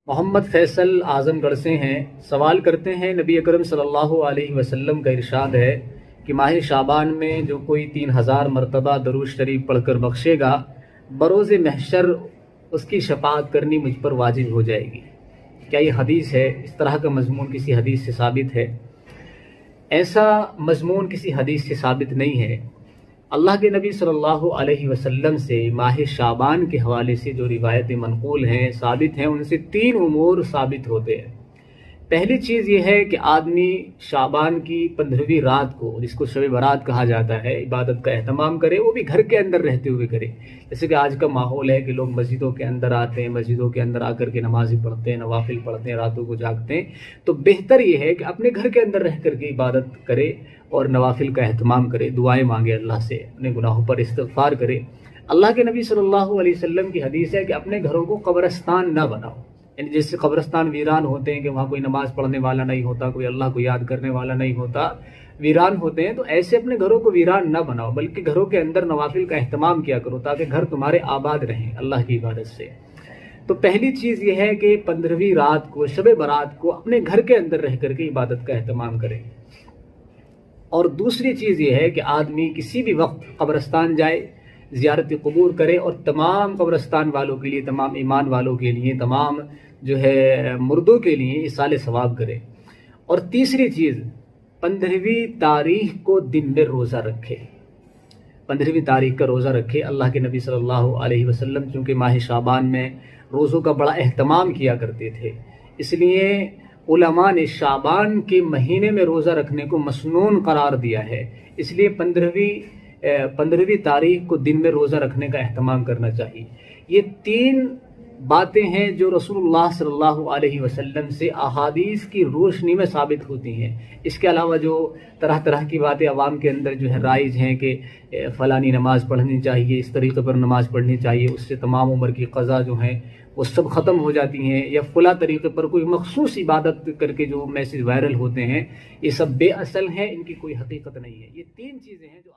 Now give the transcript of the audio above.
मोहम्मद फैसल आजम गढ़ से हैं। सवाल करते हैं, नबी अकरम सल्लल्लाहु अलैहि वसल्लम का इरशाद है कि माह शाबान में जो कोई 3000 मरतबा दरूद शरीफ पढ़कर बख्शेगा, बरोज़ महशर उसकी शफाअत करनी मुझ पर वाजिब हो जाएगी। क्या ये हदीस है? इस तरह का मजमून किसी हदीस से साबित है? ऐसा मजमून किसी हदीस से साबित नहीं है। अल्लाह के नबी सल्लल्लाहु अलैहि वसल्लम से माह शाबान के हवाले से जो रिवायतें मनक़ूल हैं, साबित हैं, उनसे 3 उमूर साबित होते हैं। पहली चीज़ ये है कि आदमी शाबान की 15वीं रात को, जिसको शब बारात कहा जाता है, इबादत का एहतमाम करे, वो भी घर के अंदर रहते हुए करे। जैसे कि आज का माहौल है कि लोग मस्जिदों के अंदर आते हैं, मस्जिदों के अंदर आकर के नमाज़ पढ़ते हैं, नवाफिल पढ़ते हैं, रातों को जागते हैं। तो बेहतर ये है कि अपने घर के अंदर रह करके इबादत करे और नवाफिल का एहतमाम करे, दुआएं मांगे अल्लाह से, अपने गुनाहों पर इस्तिग़फ़ार करे। अल्लाह के नबी सल्लल्लाहु अलैहि वसल्लम की हदीस है कि अपने घरों को कब्रिस्तान ना बनाओ। यानी जैसे कब्रिस्तान वीरान होते हैं कि वहाँ कोई नमाज़ पढ़ने वाला नहीं होता, कोई अल्लाह को याद करने वाला नहीं होता, वीरान होते हैं, तो ऐसे अपने घरों को वीरान ना बनाओ, बल्कि घरों के अंदर नवाफिल का एहतमाम किया करो ताकि घर तुम्हारे आबाद रहें अल्लाह की इबादत से। तो पहली चीज़ ये है कि 15वीं रात को, शब बारात को, अपने घर के अंदर रह करके इबादत का एहतमाम करें। और दूसरी चीज़ ये है कि आदमी किसी भी वक्त कब्रिस्तान जाए, ज़ियारत क़ुबूर करे और तमाम कब्रिस्तान वालों के लिए, तमाम ईमान वालों के लिए, तमाम जो है मुर्दों के लिए इसाले सवाब करे। और तीसरी चीज़, 15वीं तारीख को दिन में रोज़ा रखे। 15वीं तारीख का रोज़ा रखे। अल्लाह के नबी सल्लल्लाहु अलैहि वसल्लम चूँकि माह शाबान में रोज़ों का बड़ा एहतमाम किया करते थे, इसलिए उलमा ने शाबान के महीने में रोज़ा रखने को मसनून करार दिया है। इसलिए 15वीं तारीख को दिन में रोज़ा रखने का एहतमाम करना चाहिए। ये 3 बातें हैं जो रसूलुल्लाह सल्लल्लाहु अलैहि वसल्लम से अहादीस की रोशनी में साबित होती हैं। इसके अलावा जो तरह तरह की बातें अवाम के अंदर जो है राइज हैं कि फ़लानी नमाज़ पढ़नी चाहिए, इस तरीक़े पर नमाज़ पढ़नी चाहिए, उससे तमाम उम्र की क़ज़ा जो हैं वो सब ख़त्म हो जाती हैं, या फ़ला तरीक़े पर कोई मखसूस इबादत करके जो मैसेज वायरल होते हैं, ये सब बेअसल हैं, इनकी कोई हकीकत नहीं है। ये 3 चीज़ें हैं जो